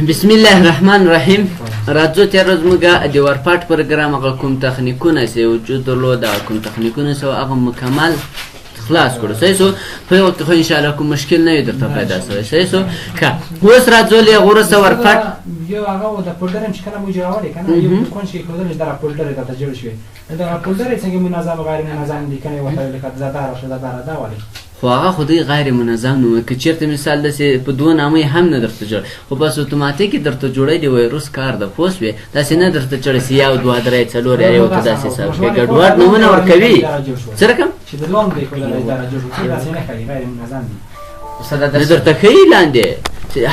بسم الله الرحمن الرحیم. راځو تیر ورځ موږ د ورپاټ پروګرام هغه کوم تخنیکونه چې وجود درلود او کوم تخنیکونه چې هغه مکمل خلاص کړو. صحیح سو په یو وخت خو ان شاء الله کوم مشکل نه درته پیدا شوی. صحیح سو که اوس راځو له غورسه ورپاټ یو هغه د فولډر هم چې کله مو جوړولې کنه یو کوم شي کولای دا فولډر ته جوړ شي دا فولډر څنګه منظم غیر منظم دي کنه وته لکه زدار شو دا والی خو هغه خو دی غیر منظم نو که چیرته مثال داسې په دوه نامې هم نه درته جوړ خو بس اتوماتیکي درته جوړی دی وایروس کار د پوس وي داسې نه درته چړې سي یو دوه درې څلور یو ته داسې حساب کوي ګډوډ نومونه ورکوي څه رقم چې د لون دی کولای دا جوړ شي داسې نه کوي غیر منظم دي صدا درته ښیي لاندې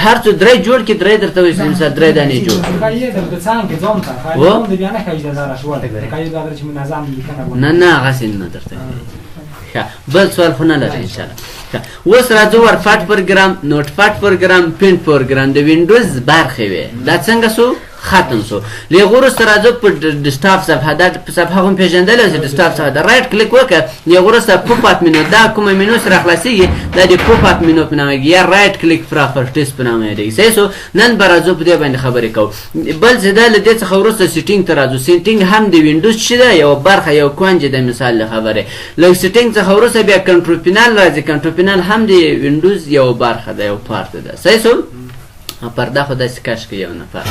هر څو درې جوړ کې درې درته وایي مثال درې دانې جوړ کوي د څنګه ځون ته خو د بیا نه کوي دا شوړ کوي دا چې منظم دي کنه نه هغه نه درته بل سوال خو نه لري ان شاء الله. اوس راځو ورپاټ پروګرام نوټ پاټ پروګرام پینټ پروګرام د وینډوز برخې وي دا څنګه سو ختم سو لغورو سره راځو په ډیسکټاپ صفحه دا صفحه هم پیژندل شي ډیسکټاپ صفحه دا رائټ کلیک وکړه لغورو سره پاپ اپ منو دا کومه منو سره خلاصيږي دا د پاپ اپ منو په نامه یا رائټ کلیک پراپرټیز په نامه دی. صحیح سو نن برازو په دې باندې خبرې کوو. بل زده له دې څخه ورسته سیټینګ ته راځو. سیټینګ هم د وینډوز شې دا یو برخه یو کوانج د مثال خبره لږ سیټینګ څخه ورسته بیا کنټرول پینل راځي. کنټرول پینل هم د وینډوز یو برخه ده یو پارت ده. صحیح سو پرده خو داسې کاش کې یو نفر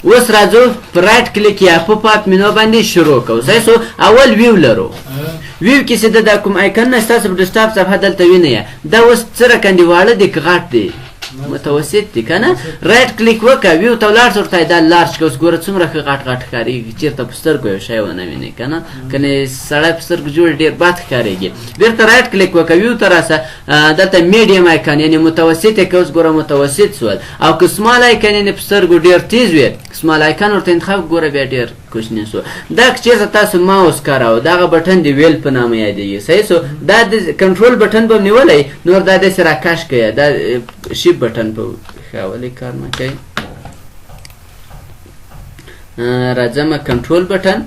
اوس راځو پر رائټ کلیک یا پاپ اپ منو باندې شروع کوو. صحیح سو اول ویو لرو ویو کې څه د کوم آیکن نه ستاسو په ډیسکټاپ صفحه دلته وینئ دا اوس څه رقم دی واړه دی که غټ دی متوسط دی کنه رائټ کلیک وکړه ویو ته ولاړ شو ورته دا لارج که اوس ګوره څومره ښه غټ غټ ښکارېږي چېرته په سترګو یو شی ونه وینئ کنه کنې سړی په سترګو جوړ ډېر بد ښکارېږي بیرته رائټ کلیک وکړه ویو ته راسه دلته میډیم آیکن یعنې متوسط یې که اوس ګوره متوسط سول او که سمال آیکن یعنې په سترګو ډېر تیز وي سمال آیکن ورته انتخاب ګوره بیا ډېر کوچنی سو دا که چېرته تاسو ماوس کاروه دغه بټن د ویل په نامه یادېږي. صحیح سو دا د کنټرول بټن به نیولی نور دا داسې راکش کوي دا شیپ بټن په ښه ولې کار نه کوي راځم کنټرول بټن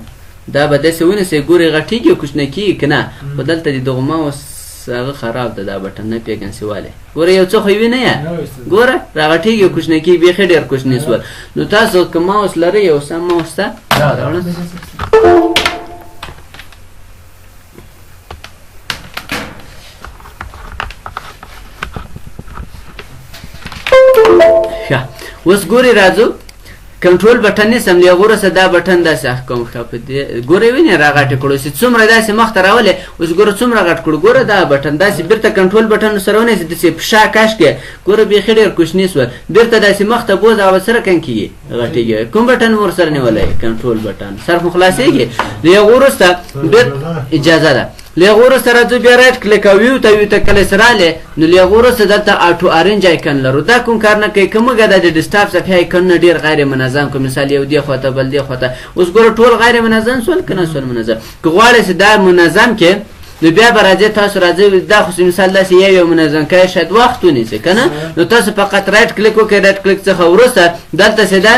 دا به داسې ونیسئ ګورئ غټېږي او کوچنی کېږي که نه خو دلته د دغه ماوس هغه خراب ده دا بټن نه پېژني والی ګوره یو څه خو یې وینئ ګوره راغټېږي او کوچنی کېږي بیخي ډېر کوچني سول نو تاسو که ماوس لرئ یو سم ماوس ته راوړه ښه اوس ګورئ راځو کنټرول بټن نیسم له غوره سره دا بټن داسې احکام ښه په دې ګورئ وینئ راغټې کړو چې څومره داسې مخته راولې اوس ګوره څومره غټ کړو ګوره دا بټن داسې بیرته کنټرول بټن سره ونیسئ داسې په شا کش کې ګوره بیخي ډېر کوچني سول بیرته داسې مخته بوز هغه سره کم کېږي غټېږي کوم بټن ورسره نیولی کنټرول بټن سر خو خلاصېږي له هغه وروسته اجازه ده له هغه وروسته راځو بیا رایټ کلیک او ویو ته کله چې راغلی نو له هغه وروسته دلته آټو آرنج آیکن لرو دا کوم کار نه کوي که موږ دا د ډیسکټاپ صفحې آیکنونه ډېر غیر منظم کړو مثال یو دې خواته بل دې خواته اوس ګوره ټول غیر منظم سول که نه سول منظم که غواړئ چې دا منظم کې نو بیا به راځئ تاسو راځئ دا خو مثال داسې یو منظم کوي شاید وخت ونیسئ که نه نو تاسو فقط رایټ کلیک وکړئ رایټ کلیک څخه وروسته دلته چې ده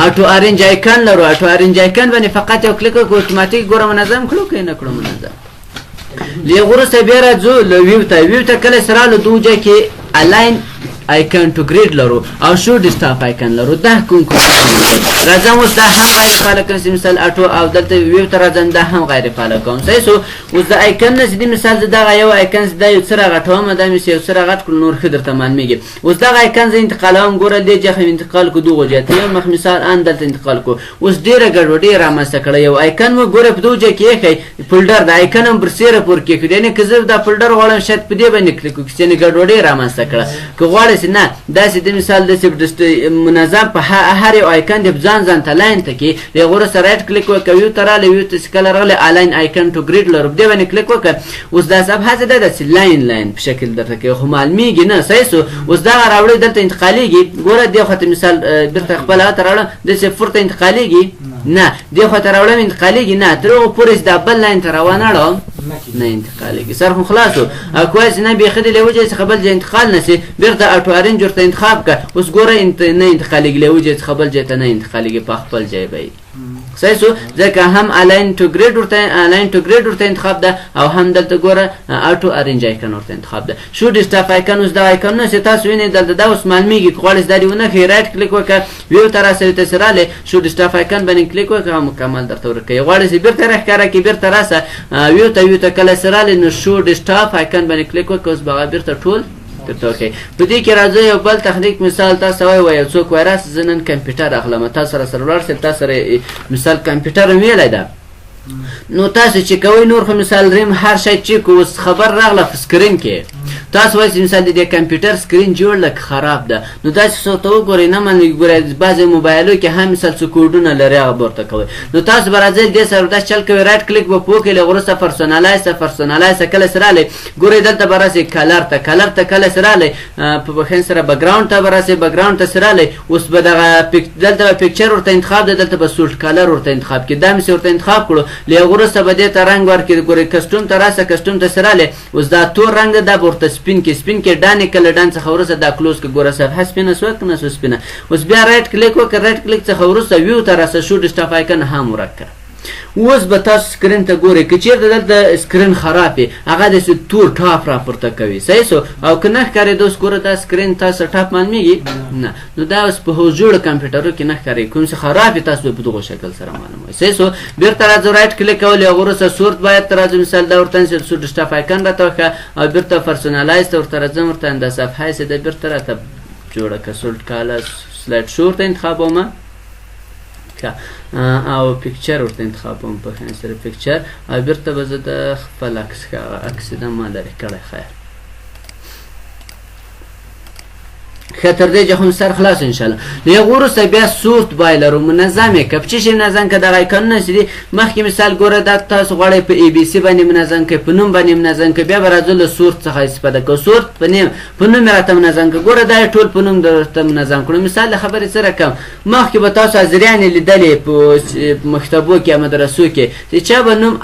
آټو آرنج آیکن لرو آټو آرنج آیکن باندې فقط یو کلیک وکړو اتوماتیک ګوره منظم کړو که نه کړو منظم له هغه وروسته بیا راځو له ویو ته کله چې راغلو دغه ځای کې الاین آیکن ټو ګریډ لرو او شو ډیسکټاپ آیکن لرو دا کوم راځم اوس دا هم غیر فعاله کوم مثال آټو او دلته ویو ته راځم دا هم غیر فعاله کوم. صحیح سو اوس د آیکن نه چې دې مثال زه دغه یو آیکن دا یو څه راغټوم دا مې یو څه راغټ کړو نور ښه درته معلومېږي اوس دغه آیکن زه انتقالوم ګوره دې جخه انتقال کړو دغه ځای ته یو مخ مثال ان دلته انتقال کړو اوس ډېره ګډوډي یې رامنځته کړه یو آیکن مو ګوره په دغه ځای کې ایښی فولډر د آیکن هم برسېره پورې کېښود یعنې که زه دا فولډر غواړم شاید په دې باندې کلیک وکړو یعنې ګډوډي یې رامنځته کړه که غواړئ چې نه داسې د مثال داسې منظم په هر یو آیکن د ځان ته لاین ته کې د هغه وروسته رایټ کلیک وکړه ویو ته راغلی ویو ته چې کله راغلی الاین آیکن ټو ګریډ لرو په دې باندې کلیک وکړه اوس دا صفحه چې ده داسې لاین په شکل درته کوي خو معلومېږي نه. صحیح سو اوس دغه راوړئ دلته انتقالېږي ګوره دې خواته مثال بېرته خپل هغه ته راوړم داسې پورته انتقالېږي نه دې خواته راوړم انتقالېږي نه تر هغو پورې چې دا بل لاین ته راوانړم نه انتقالېږي سر خو خلاص و او که وایي چې نه بیخي د له وجې څخه بل ځای انتقال نه سي بېرته آټو آرنج ورته انتخاب کړه اوس ګوره نه انتقالېږي له وجې څخه بل ځای ته نه انتقالېږي په خپل ځای به صحیح سو ځکه هم الاین ټو ګریډ ورته انتخاب ده او هم دلته ګوره اټو ارینج آیکن ورته انتخاب ده شو ډسټاف آیکن اوس دا آیکنونه چې تاسو وینئ دلته دا اوس معلومیږي که غواړئ دا دې ونه ښیي رایټ کلیک وکړه ویو ته راسه ته راغلی شو ډسټاف آیکن باندې کلیک وکړه مکمل درته ورکوي غواړئ چې بېرته راښکاره کړي بېرته راسه ویو ته کله چې راغلی نو شو ډسټاف آیکن باندې کلیک وکړه اوس به هغه بېرته ټول درته وښیي په دې کې راځئ یو بل تخنیک مثال تاسو وایي یو څوک وایي راسه زه نن کمپیوټر اخلم تاسو سره ولاړ شئ تاسو سره مثال کمپیوټر هم ویلی ده نو تاسو چې کوئ نور خو مثال ریم هر شی چیک اوس خبر راغله په سکرین کې تاسو وایئ چې مثال د دې کمپیوټر سکرین جوړ لږ خراب ده نو داسې څوک ته وګورئ نه منئ ګورئ بعضې موبایلو کې هم مثال څه کوډونه لري هغه به ورته کوئ نو تاسو به راځئ دې سره داسې چل کوئ رایټ کلیک به په وکړئ له وروسته پرسونالایز کله چې راغلی ګورئ دلته به راسئ کلر ته کله چې راغلی په بخښنې سره بکګراونډ ته به راسئ بکګراونډ ته چې راغلی اوس به دغه دلته به پکچر ورته انتخاب ده دلته به سولټ کلر ورته انتخاب کړي دا مې ورته انتخاب کړو له هغه وروسته به دې ته رنګ ورکړي ګورئ کسټوم ته راسه کسټوم ته چې راغلی اوس دا تور رنګ ده دا به ورته سپین کې ډانې کله ډان څخه وروسته دا کلوز کړه ګوره صفحه سپینه سوه که نه سوه سپینه اوس بیا رایټ کلیک وکړه رایټ کلیک څخه وروسته ویو ته راسه شو ډسټاف آیکن هم ورک کړه اوس به تاسو سکرین ته ګورئ که چېرته دلته سکرین خراب وي هغه داسې تور ټاپ راپورته کوي صحیح سو او که نه ښکارېده اوس ګوره دا سکرین تاسو ټاپ معلومیږي نه نو دا اوس په جوړو کمپیوټرو کې نه ښکارېږي کوم څه خراب وي تاسو به په دغو شکل سره معلوموئ صحیح سو بېرته راځو رایټ کلیک کول هغه وروسته سورت باید ته راځو مثال دا ورته سور ډسټاف آیکن راته وښه او بېرته پرسونالایز ته ورته راځم ورته دا صفحه یې چې ده بېرته راته جوړه کړه سولټ کاله سلایډ شو ورته انتخابومه او پکچر ورته انتخابوم په خیال سره پکچر او بېرته به زه د خپل عکس یې ده ما لرې کړی خیر ښه تر دې چې خو مې سر خلاص انشاءالله له هغه وروسته بیا سورت بای لرو منظم یې که په څه شي منظم که دغه آیکنونه چې دي مخکې مثال ګوره دا تاسو غواړئ په ای بي سي باندې منظم کړئ په نوم باندې منظم کړئ بیا به راځو له سورت څخه استفاده کوو سورت په نوم یې راته منظم کړه ګوره دا یې ټول په نوم درته منظم کړو مثال د خبرې څه رقم مخکې به تاسو حاضریانې لیدلې په مکتبو کې یا مدرسو کې چې چا به نوم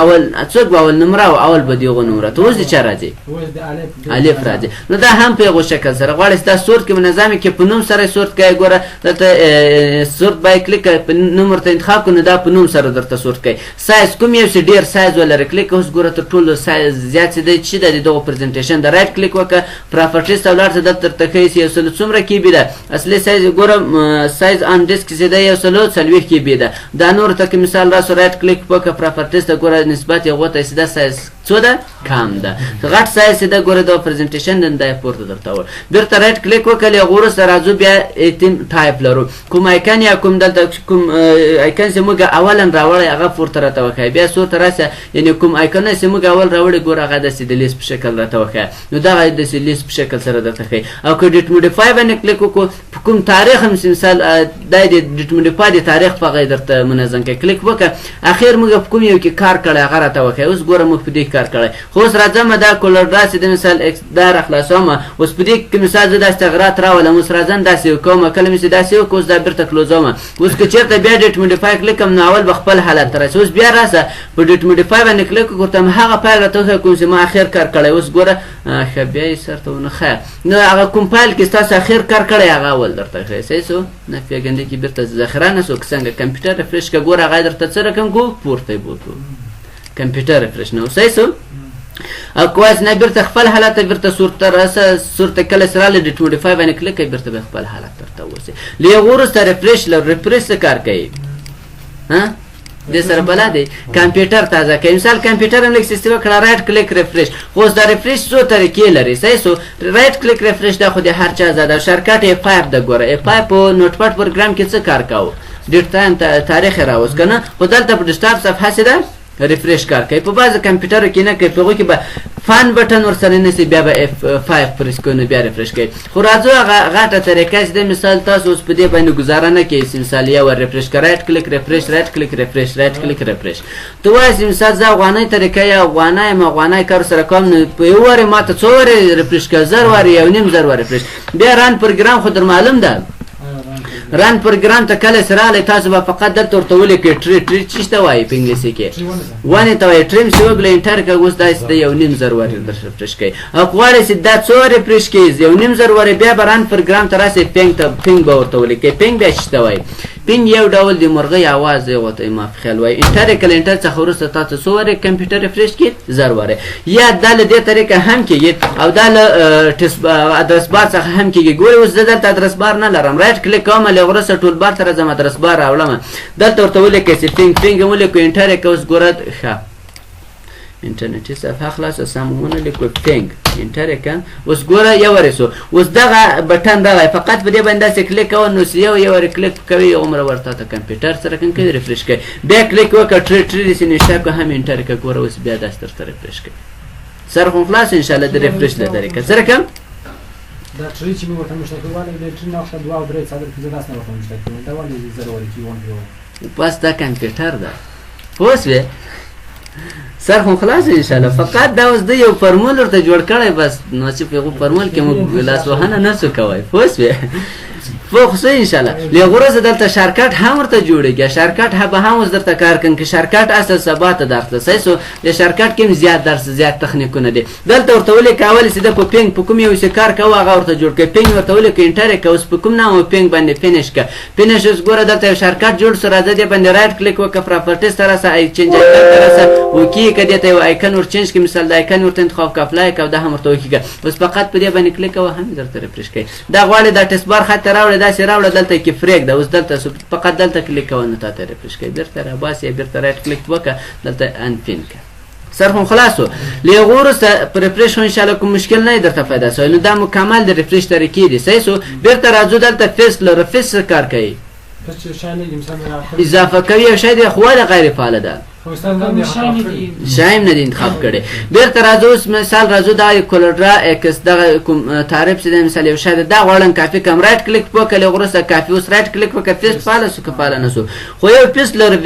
اول څوک به اول نومره او اول به د هغو نوم راته اوس د چا راځي الف راځي نو دا هم په هغو شکل سره غواړئ چې دا سورت کې منظم کې په نوم سره سورت کوي ګوره دلته سورت باید کلیک په نوم ورته انتخاب کړو نو دا په نوم سره درته سورت کوي سایز کوم یو چې ډېر سایز ولري کلیک اوس ګوره تر ټولو سایز زیات چې دی چې د دغو پرزنټیشن د رایټ کلیک وکړه پراپرټیز ته ولاړ شه دلته درته ښیي چې یو سلو څومره کې بي ده اصلي سایز ګوره سایز آن ډسک چې دی یو سلو څلوېښت کې بي ده دا نور ته که مثال راسو رایټ کلیک وکړه پراپرټیز ته ګوره نسبت یې هغو ته چې دا سایز څو ده کم ده غټ سایز چې ده ګوره دا پرزنټیشن نن دا یې پورته درته وړ بېرته رایټ کلیک وکړه هغه وروسته راځو بیا ایتیم ټایپ لرو کوم آیکن یا کوم دلته کوم آیکن چې موږ اولا راوړی هغه پورته راته وښایه بیا څو ته راسه یعنې کوم آیکنونه چې موږ اول راوړی ګوره هغه داسې د لیست په شکل راته وښایه نو دغه داسې لیست په شکل سره درته ښایي او که ډیټ موډیفای باندې کلیک وکړو په کوم تاریخ هم مثال دا د ډیټ موډیفای د تاریخ په هغه درته منظم کړي کلیک وکړه اخر موږ په کوم یو کې کار کړی هغه راته وښایه اوس ګوره موږ په دې کار کړی خو اوس راځم دا کولر داسې د مثال دا راخلاصوم اوس په دې کې مثال زه داسې تغیرات راولم اوس راځم داسې وکوم کله مې چې داسې وکړو اوس دا بېرته کلوزوم اوس که چېرته بیا ډیټ موډیفای کلیک کړم نو اول به خپل حالت ته راسي اوس بیا راسه په ډیټ موډیفای باندې کلیک وکړو ورته هغه فایل راته وښایه کوم چې ما اخر کار کړی اوس ګوره ښه بیا یې سر ته ونه ښایه نو هغه کوم فایل کې ستاسو اخر کار کړی هغه اول درته ښایي صحیح سو نفیه ګندې کې بېرته ذخیره نه سو که څنګه کمپیوټر رفرش که ګوره هغه درته څه رقم کو پورته یې بوتو کمپیوټر رفرش نه صحیح سو او کوایس نه بیرته خپل حالت ته بیرته صورت راسه صورت کله سره ل 25 باندې کلیک کوي بیرته به خپل حالت درته وسی لې ورسته ریفریش کار کوي ها د سره بلادي کمپیوټر تازه کوي مثال کمپیوټر هم لیک سیستم کړه رائټ کلیک ریفریش خو دا ریفریش څو طریقې لري صحیح سو رائټ کلیک ریفریش دا خو د هر چا زده شرکت F5 د ګوره F5 په نوټ پاد پروګرام کې څه کار کاوه ډیر ټایم تاریخ راوځ کنه خو دلته په ډیسکټاپ صفحه سره ریفریش کار کوي په بعض کمپیوټر کې نه کوي په هغه کې به فان بټن ورسره نسی بیا به F5 پرس کوي بیا ریفریش کوي خو راځو غاټه طریقه چې مثال تاسو اوس په دې باندې گزاره نه کوي مثال یو ریفریش رائټ کلیک ریفریش رائټ کلیک ریفریش رائټ کلیک ریفریش تو وایي مثال زه غوانه طریقه یا غوانه کار سره کوم په یو واره ماته څو واره ریفریش کوي زر واره یو نیم زر واره ریفریش بیا ران پروګرام خو در معلوم ده ران پروګرام ته کله سره له تاسو به فقط درته ورته ولیکئ ټری چی ته وایي په انګلیسي کې ونه ته وایي ټریم سی وګله انټر کوي اوس دا یو نیم زر واره در ریفریش کوي او غواړئ چې دا څو ریفریش کوي یو نیم زر واره بیا به ران پروګرام ته راسي پینګ به ورته ولیکئ پینګ بیا چی ته وایي پینګ یو ډول د مرغۍ आवाज دی غوته ما په خیال وای انټر کله انټر څخه وروسته تاسو څو واره کمپیوټر ریفریش کی زر واره یا د دې طریقه هم کیږي او د ادرس بار څخه هم کیږي ګوره اوس دلته ادرس بار نه لرم رائټ کلیک کوم له وروسته ټول بار تر زم ادرس بار راولم دلته ورته ولیکئ چې پینګ ولیکو انټر کوس ګوره ښه انټرنیټي صفحه خلاصه سمونه لیکو پینګ انټر کن اوس ګوره یو ورسو اوس دغه بټن راغی فقط په دې باندې چې کلیک کوو نو یو کلیک کوي عمر ورته ته کمپیوټر سره کوي ریفریش کوي بیا کلیک وکړه ټری نشته کو هم انټر کوي ګوره اوس بیا داس تر ریفریش کوي سره خو خلاص ان شاء الله د ریفریش له طریقه سره کوم دا ټری چې موږ ورته مشترک وایو د ټری نقشه 2 او 3 څادر کې داس نه ورته مشترک دا ولې ضروري کی ونه پس دا کمپیوټر ده پوسوي سر خو خلاص ان شاء الله فقط دا اوس د یو فرمول ورته جوړ کړی بس نو چې په فرمول کې موږ لاس وهنه نه څه کوي پوسوي فوکس ان شاء الله لغرض دلته شارکټ هم ورته جوړیږي شارکټ هم اوس درته کار کوي چې شارکټ اصل ثبات درته سایسو د شارکټ کې زیات درس زیات تخنیکونه دي دلته ورته ولې کاول سیده په پینګ په کوم یو څه کار کوي هغه ورته جوړ کوي پینګ ورته ولې کې انټر کوي اوس په کوم نامو پینګ باندې فینیش کا فینیش اوس ګوره دلته شارکټ جوړ سره د دې باندې رائټ کلیک وکړه پراپرټیز سره سره چینج سره سره وکي کده ته یو آیکن ور چینج کی مثال د آیکن ورته انتخاب کا اپلای کا دا هم ورته وکیږي اوس فقط په دې باندې کلیک او هم درته ریفریش کوي دا غواړي د ټیسک بار خاطر راوړي دا سره راوړه دلته کې فریک دا اوس دلته فقط دلته کلیک کوو ته ریفریش کوي بیرته را باسي بیرته رائټ کلیک وکړه دلته ان پین کا سر هم خلاصو لغورس ریفریش ان شاء الله کوم مشکل نه درته پیدا شي نو دا مکمل د ریفریش طریقې دي سایسو بیرته راځو دلته فیس لره فیس کار کوي اضافه کوي شی دی خو غیر فعال ده شایم نه انتخاب کړي بیرته راځو مثال راځو دا کولرا ایکس دغه کوم تعریف چې مثال یو شاده دا غوړن کافي کم رائټ کلیک وکړه غوړسه کافي اوس رائټ کلیک وکړه فیس فعال سو کفاله نسو خو یو فیس لره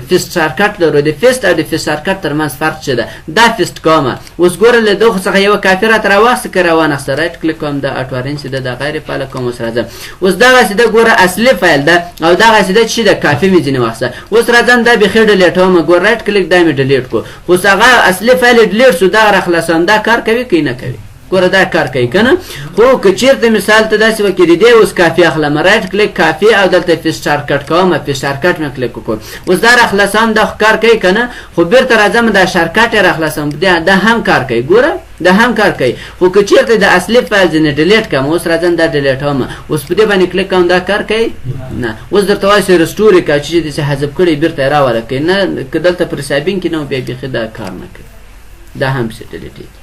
فیس شارکټ لره د فیس او د فیس شارکټ ترمنځ فرق شته دا فیس کومه اوس ګوره له دوه څخه یو کافي را تر واسه کروانه سره رائټ کلیک کوم دا اټورین چې د غیر فعال کوم اوس راځم اوس دا سیده ګوره اصلي فایل ده او دا سیده چې د کافي می ځنه واسه اوس راځم دا به خېډه لیټوم ګوره رائټ کلیک دا می ډیلیټ کو خو هغه اصلي فایل ډیلیټ شو دا راخلاصون دا کار کوي کی نه کوي ګوره دا کار کوي کنه خو که چیرته مثال ته داسې وکړي دی اوس کافي اخلم رائټ کلیک کافي او دلته فیس شارکټ کوم فیس شارکټ مې کلیک وکړ اوس دا راخلاصون دا کار کوي کنه خو بیرته راځم دا شارکټ راخلاصون دا هم کار کوي ګوره دا هم کار کوي خو که چیرته د اصلي فایل نه ډیلیټ کوم اوس راځم دا ډیلیټ هم اوس په دې باندې کلیک کوم دا کار کوي نه اوس درته وایي چې رستوري کا چې دې حذف کړي بیرته راوړل کوي نه کدلته پر حسابین کې نو به دا کار نه کوي دا هم څه ډیلیټ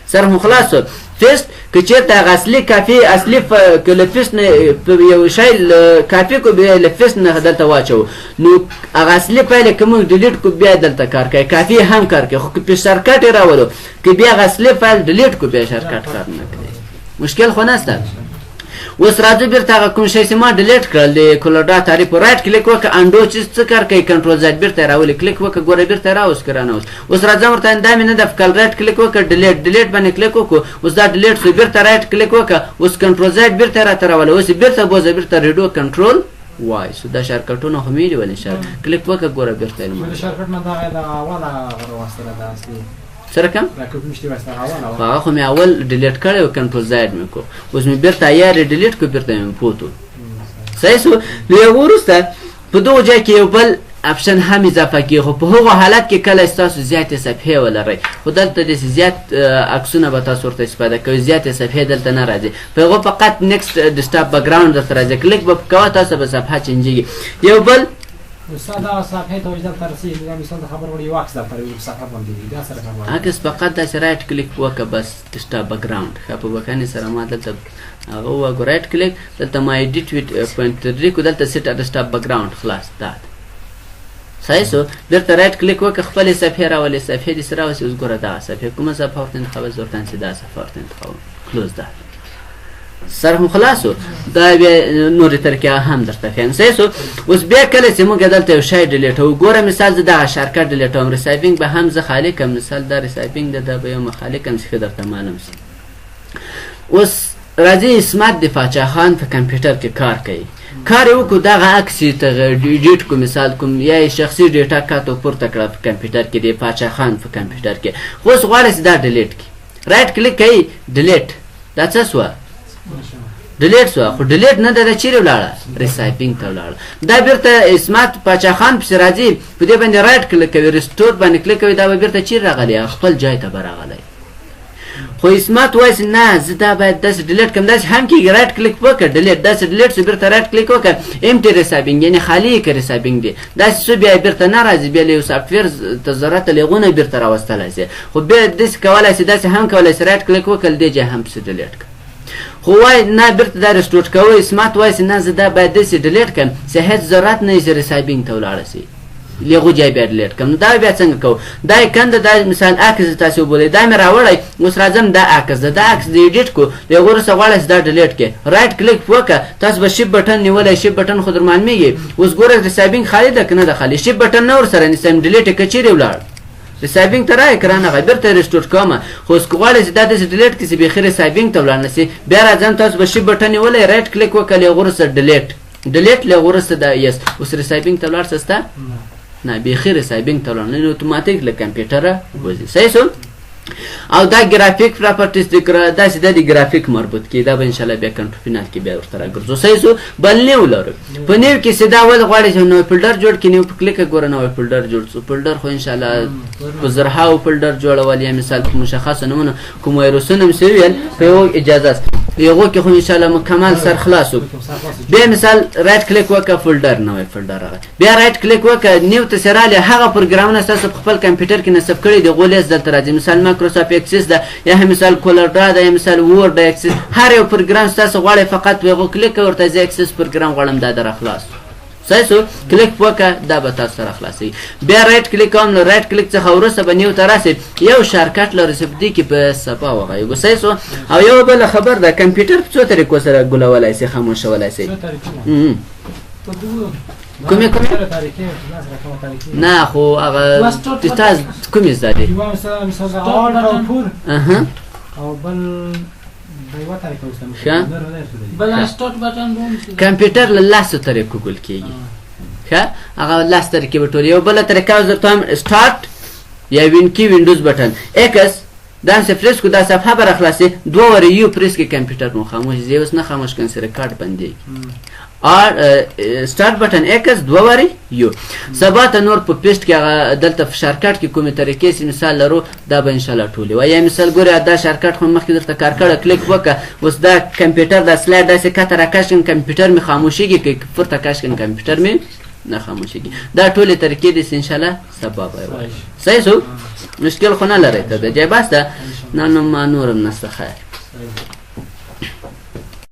سر هم خلاصو فیس که چیرته اصلي کافي اصلي کله فیس نه یو شی کافي کو به فیس نه دلته واچو نو اصلي فایل کوم ډیلیټ کو بیا دلته کار کوي کافي هم کار کوي خو په شارکټ راولو که بیا اصلي فایل ډیلیټ کو بیا شارکټ کار نه کوي مشکل خو نه ستاسو اوس راځو بیرته کوم شی چې ما ډیلیټ کړل د کولوډا تعریف رائټ کلیک وکړه انډو چې څه کار کوي کنټرول زد بیرته راولي کلیک وکړه ګوره بیرته راوس کړنه اوس راځم ورته اندامه نه د فکل رائټ کلیک وکړه ډیلیټ باندې کلیک وکړه اوس دا ډیلیټ سو بیرته رائټ کلیک وکړه اوس کنټرول زد بیرته راولي اوس بیرته بوزه بیرته ریډو کنټرول وای سو دا شارکټونه هم ویل ولې شار کلیک وکړه ګوره بیرته نو شارکټ نه دا اوله واسطه ده اصلي سره کوم هغه خو مې اول ډیلیټ کړی او کنټرول زائد مې کو اوس مې بیرته یې ډیلیټ کو بیرته مې پوتو صحیح سو نو ورسته په دوه ځای کې یو بل اپشن هم اضافه کیږي خو په هغه حالت کې کله تاسو زیاتې صفحې ولرئ خو دلته د زیات عکسونه به تاسو ورته استفاده کوئ زیاتې صفحې دلته نه راځي په هغه فقط نیکسټ ډیسکټاپ بیک ګراوند درته راځي کلیک به کوئ تاسو به صفحه چینجیږي یو بل ساده صفحه ته وځل ترسي دا مثال خبر وړي واکس دا پر صفحه باندې دا سره کوم اګس فقط دا رائټ کلیک وکړه بس ډیسکټاپ بیک ګراوند په وکانه سره ما دلته هغه وګورایټ کلیک دلته ما ایډیټ ویټ پوینټ ریکو دلته سیټ ډیسکټاپ بیک ګراوند خلاص دا صحیح سو درته رائټ کلیک وکړه خپل صفحه راولې صفحه دې سره اوس ګوره دا صفحه کومه صفحه ورته انتخاب زورتان سي دا صفحه ورته انتخاب کلوز دا سر هم خلاصو دا نور طریقه هم درته خیم صحیح سو اوس بیا کله چې موږ دلته یو شی ډیلیټ او ګوره مثال زه دا شارکټ ډیلیټ اوم ریسایپینګ به هم زه خالی کوم مثال دا ریسایپینګ د به یو مخالف کوم چې درته معلوم شي اوس راځي اسمت د پاچا خان په کمپیوټر کې کار کوي کار یو کو دغه عکس ته ډیټ کو مثال کوم یا شخصي ډیټا کاته پورته کړه په کمپیوټر کې د پاچا خان په کمپیوټر کې خو اوس غواړي دا ډیلیټ کی رائټ کلیک کوي ډیلیټ دا څه سو ډیلیټ شو خو ډیلیټ نه ده چیرې ولاړه ریسایپینګ ته ولاړه دا بیرته اسمت پاچا خان پسې راځي په دې باندې رایټ کلیک کوي ریسټور باندې کلیک کوي دا به بیرته چیرې راغلی خپل ځای ته به راغلی خو اسمت وایي نه زه دا باید داسې ډیلیټ کړم داسې هم کېږي رایټ کلیک وکړه ډیلیټ داسې ډیلیټ شو بیرته رایټ کلیک وکړه امټي ریسایپینګ یعنې خالي یې که ریسایپینګ دی داسې شو بیا بیرته نه راځي بیا له یو سافټویر ته ضرورت لیغونه بیرته راوستلی شي خو بیا داسې کولی شي داسې هم کولی شي رایټ کلیک وکړه دې ځای هم پسې ډیلیټ کړه خو وای نه بیرته دا رسټور کوئ اسمت وایي نه زه دا باید داسې ډیلیټ کړم چې هېڅ ضرورت نه وي چې ریسایپینګ ته ولاړه شي لیغو ځای بیا ډیلیټ کړم نو دا بیا څنګه کوو دا یې کنده دا مثال عکس تاسې وبولئ دا مې راوړی اوس راځم دا عکس ده دا عکس د ایډیټ کړو د هغو وروسته غواړئ چې دا ډیلیټ کړئ رایټ کلیک وکړه تاسو به شیپ بټن نیولی شیپ بټن خو در معلومېږي اوس ګوره ریسایپینګ خالي ده که نه ده خالي شیپ بټن نه ورسره نیسم ډیلیټ یې که چیرې ولاړ ریسایپینګ ته رایې که رانغی بیرته ریسټور کومه خو اوس که غواړئ چې دا داسې ډیلیټ کړي چې بیخي ریسایپینګ ته ولاړ نه شي بیا راځم تاسو به شیپ بټن نیولی رایټ کلیک وکړه له هغو وروسته ډیلیټ له هغو وروسته دا یس اوس ریسایپینګ ته ولاړ څه شته نه بیخي ریسایپینګ ته ولاړ نه اتوماتیک له کمپیوټره وځي صحیح شو او دا ګرافیک پراپرټیز داسې د ګرافیک مربوط کی دا به انشاءالله بیا کنټرول فینال کې بیا ورته راګرځو صحیح شو بل نیو لرو په نیو کې سیدا ول غواړي چې نو فولډر جوړ کړي نیو کلیک ګوره نو فولډر جوړ شو فولډر خو انشاءالله په زرهاو فولډر جوړول یا مثال په مشخص نمونه کوم وایرسونه مسویل په یو اجازه یو کې خو انشاءالله مکمل سر خلاصو بیا مثال رائټ کلیک وکړه فولډر نو فولډر راغی بیا رائټ کلیک وکړه نیو ته سراله هغه پروګرامونه تاسو په خپل کمپیوټر کې نصب کړی دی غولې دلته راځي مثال مایکروسافټ اکسس ده یا مثال کولرډا ده یا مثال وورډ اکسس هر یو پروګرام تاسو غواړئ فقط وغه کلیک ورته ځي اکسس پروګرام غواړم دا در خلاص صحیح شو کلیک وکړه دا به تاسو سره خلاصي بیا رائټ کلیک کوم نو رائټ کلیک څخه وروسته به نیو ته راسي یو شارکټ لري چې په دې کې په صفا وغایو صحیح شو او یو بل خبر ده کمپیوټر په څو طریقو سره ګولولای شي خاموشولای شي کومه نه خو هغه تاسو کومه زده مثلا او پور او بل بل سٹارټ بٹن کمپیوټر له لاسو طریقو ګول کیږي ښه هغه لاس طریقې به ټول یو بل طریقه زرته سٹارټ یا وینډوز بٹن ایکس دا سه پریس کو دا صفحه بر خلاصي دوه ور یو پریس کې کمپیوټر مو خاموش دی اوس نه خاموش کن سره کارت بندي اور سٹارټ بٹن ایکس دوه ور یو سبات نور په پیسټ کې دلته شارکټ کې کومه طریقې سي مثال لرو دا به ان شاء الله ټولي وای مثال ګوره دا شارکټ خو مخکې درته کار کړه کلیک وکړه اوس دا کمپیوټر دا سلاید داسې کته راکاشن کمپیوټر می خاموشيږي کې فرته کاشن کمپیوټر می نه خاموشيږي دا ټولې طریقې دي ان شاء الله سبب وای صحیح شو مشکل خو نه لري ته د جای باسته نه نو ما نورم نسته خیر